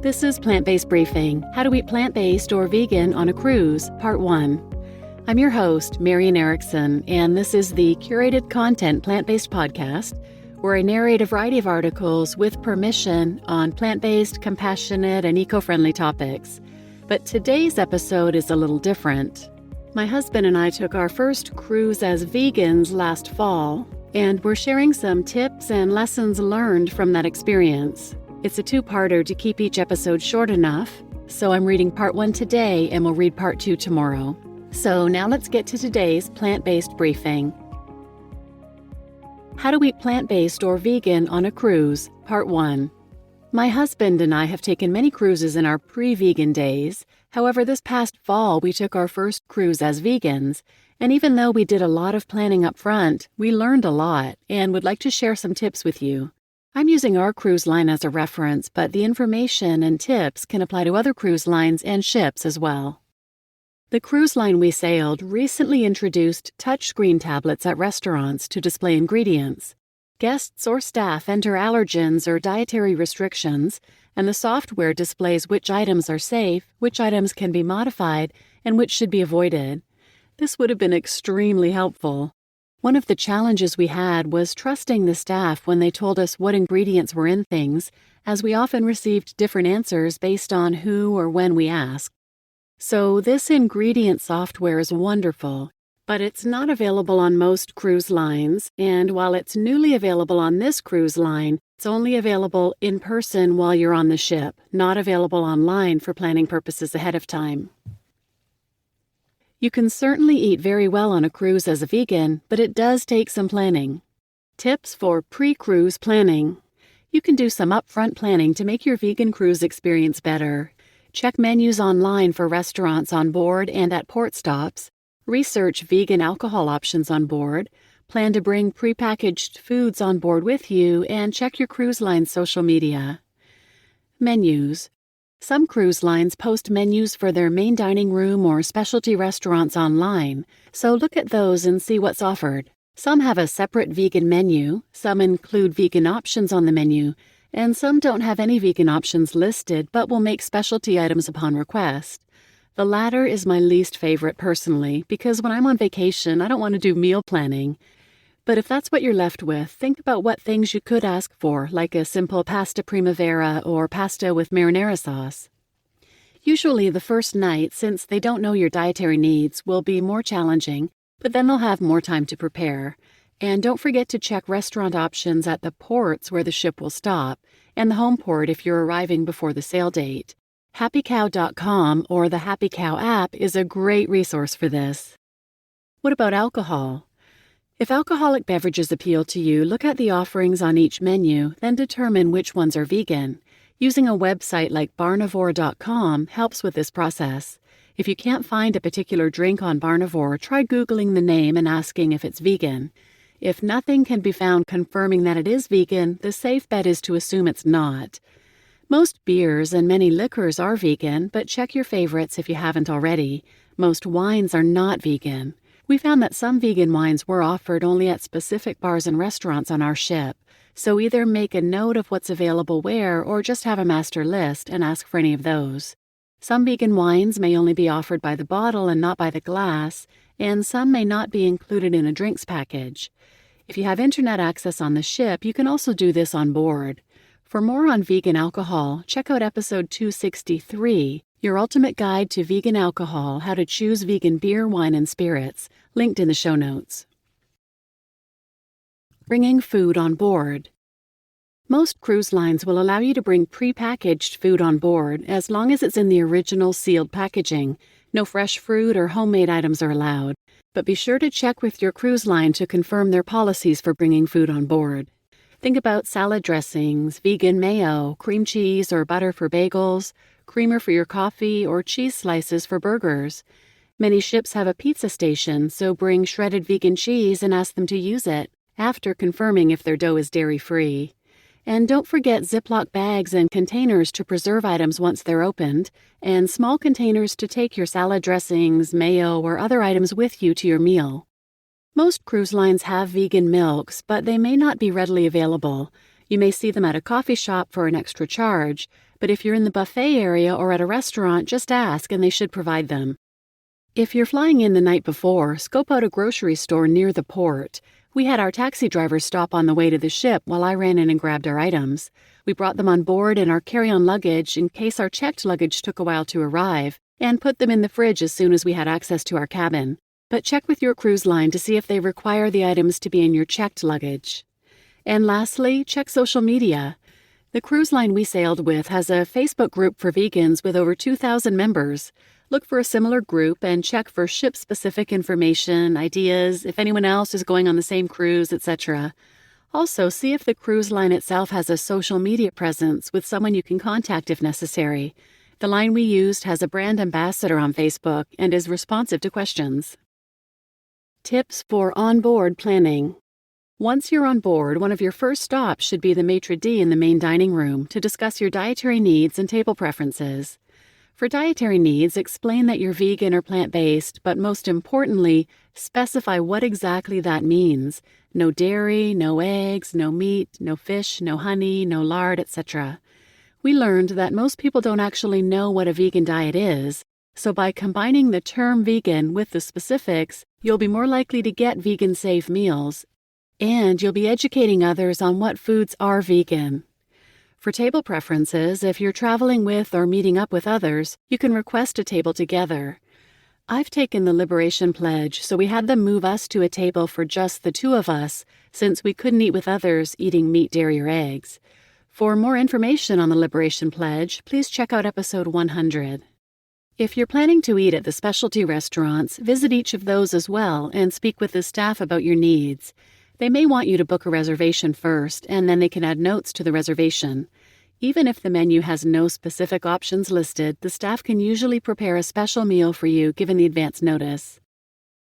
This is Plant-Based Briefing, How to Eat Plant-Based or Vegan on a Cruise, Part 1. I'm your host, Marian Erikson, and this is the curated content plant-based podcast where I narrate a variety of articles with permission on plant-based, compassionate, and eco-friendly topics. But today's episode is a little different. My husband and I took our first cruise as vegans last fall, and we're sharing some tips and lessons learned from that experience. It's a two-parter to keep each episode short enough, so I'm reading part 1 today and we'll read part 2 tomorrow. So now let's get to today's plant-based briefing. How to eat plant-based or vegan on a cruise, part 1. My husband and I have taken many cruises in our pre-vegan days. However, this past fall we took our first cruise as vegans, and even though we did a lot of planning up front, we learned a lot and would like to share some tips with you. I'm using our cruise line as a reference, but the information and tips can apply to other cruise lines and ships as well. The cruise line we sailed recently introduced touchscreen tablets at restaurants to display ingredients. Guests or staff enter allergens or dietary restrictions, and the software displays which items are safe, which items can be modified, and which should be avoided. This would have been extremely helpful. One of the challenges we had was trusting the staff when they told us what ingredients were in things, as we often received different answers based on who or when we asked. So this ingredient software is wonderful, but it's not available on most cruise lines, and while it's newly available on this cruise line, it's only available in person while you're on the ship, not available online for planning purposes ahead of time. You can certainly eat very well on a cruise as a vegan, but it does take some planning. Tips for PreCruise Planning. You can do some upfront planning to make your vegan cruise experience better. Check menus online for restaurants on board and at port stops. Research vegan alcohol options on board. Plan to bring prepackaged foods on board with you, and check your cruise line's social media. Menus. Some cruise lines post menus for their main dining room or specialty restaurants online, so look at those and see what's offered. Some have a separate vegan menu, some include vegan options on the menu, and some don't have any vegan options listed but will make specialty items upon request. The latter is my least favorite personally, because when I'm on vacation, I don't want to do meal planning. But if that's what you're left with, think about what things you could ask for, like a simple pasta primavera or pasta with marinara sauce. Usually the first night, since they don't know your dietary needs, will be more challenging, but then they'll have more time to prepare. And don't forget to check restaurant options at the ports where the ship will stop, and the home port if you're arriving before the sail date. HappyCow.com or the Happy Cow app is a great resource for this. What about alcohol? If alcoholic beverages appeal to you, look at the offerings on each menu, then determine which ones are vegan. Using a website like barnivore.com helps with this process. If you can't find a particular drink on Barnivore, try Googling the name and asking if it's vegan. If nothing can be found confirming that it is vegan, the safe bet is to assume it's not. Most beers and many liquors are vegan, but check your favorites if you haven't already. Most wines are not vegan. We found that some vegan wines were offered only at specific bars and restaurants on our ship, so either make a note of what's available where or just have a master list and ask for any of those. Some vegan wines may only be offered by the bottle and not by the glass, and some may not be included in a drinks package. If you have internet access on the ship, you can also do this on board. For more on vegan alcohol, check out episode 263, Your Ultimate Guide to Vegan Alcohol, How to Choose Vegan Beer, Wine, and Spirits, linked in the show notes. Bringing food on board. Most cruise lines will allow you to bring prepackaged food on board as long as it's in the original sealed packaging. No fresh fruit or homemade items are allowed, but be sure to check with your cruise line to confirm their policies for bringing food on board. Think about salad dressings, vegan mayo, cream cheese or butter for bagels, creamer for your coffee, or cheese slices for burgers. Many ships have a pizza station, so bring shredded vegan cheese and ask them to use it, after confirming if their dough is dairy-free. And don't forget Ziploc bags and containers to preserve items once they're opened, and small containers to take your salad dressings, mayo, or other items with you to your meal. Most cruise lines have vegan milks, but they may not be readily available. You may see them at a coffee shop for an extra charge, But if you're in the buffet area or at a restaurant, just ask and they should provide them. If you're flying in the night before, scope out a grocery store near the port. We had our taxi driver stop on the way to the ship while I ran in and grabbed our items. We brought them on board in our carry-on luggage in case our checked luggage took a while to arrive, and put them in the fridge as soon as we had access to our cabin. But check with your cruise line to see if they require the items to be in your checked luggage. And lastly, check social media. The cruise line we sailed with has a Facebook group for vegans with over 2,000 members. Look for a similar group and check for ship-specific information, ideas, if anyone else is going on the same cruise, etc. Also, see if the cruise line itself has a social media presence with someone you can contact if necessary. The line we used has a brand ambassador on Facebook and is responsive to questions. Tips for onboard planning. Once you're on board, one of your first stops should be the maitre d' in the main dining room to discuss your dietary needs and table preferences. For dietary needs, explain that you're vegan or plant-based, but most importantly, specify what exactly that means. No dairy, no eggs, no meat, no fish, no honey, no lard, etc. We learned that most people don't actually know what a vegan diet is, so by combining the term vegan with the specifics, you'll be more likely to get vegan-safe meals, and you'll be educating others on what foods are vegan. For table preferences, if you're traveling with or meeting up with others, you can request a table together. I've taken the Liberation Pledge, so we had them move us to a table for just the two of us, since we couldn't eat with others eating meat, dairy, or eggs. For more information on the Liberation Pledge, please check out episode 100. If you're planning to eat at the specialty restaurants, visit each of those as well and speak with the staff about your needs. They may want you to book a reservation first, and then they can add notes to the reservation. Even if the menu has no specific options listed, the staff can usually prepare a special meal for you given the advance notice.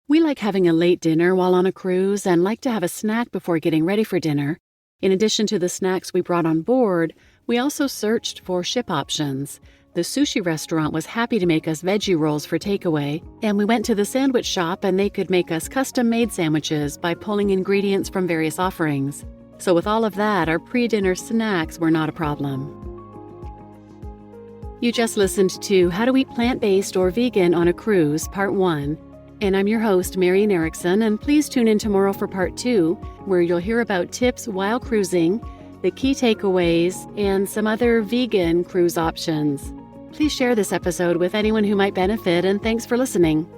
We like having a late dinner while on a cruise and like to have a snack before getting ready for dinner. In addition to the snacks we brought on board, we also searched for ship options. The sushi restaurant was happy to make us veggie rolls for takeaway, and we went to the sandwich shop and they could make us custom-made sandwiches by pulling ingredients from various offerings. So with all of that, our pre-dinner snacks were not a problem. You just listened to How to Eat Plant-Based or Vegan on a Cruise, Part 1. And I'm your host, Marian Erikson, and please tune in tomorrow for Part 2, where you'll hear about tips while cruising, the key takeaways, and some other vegan cruise options. Please share this episode with anyone who might benefit, and thanks for listening.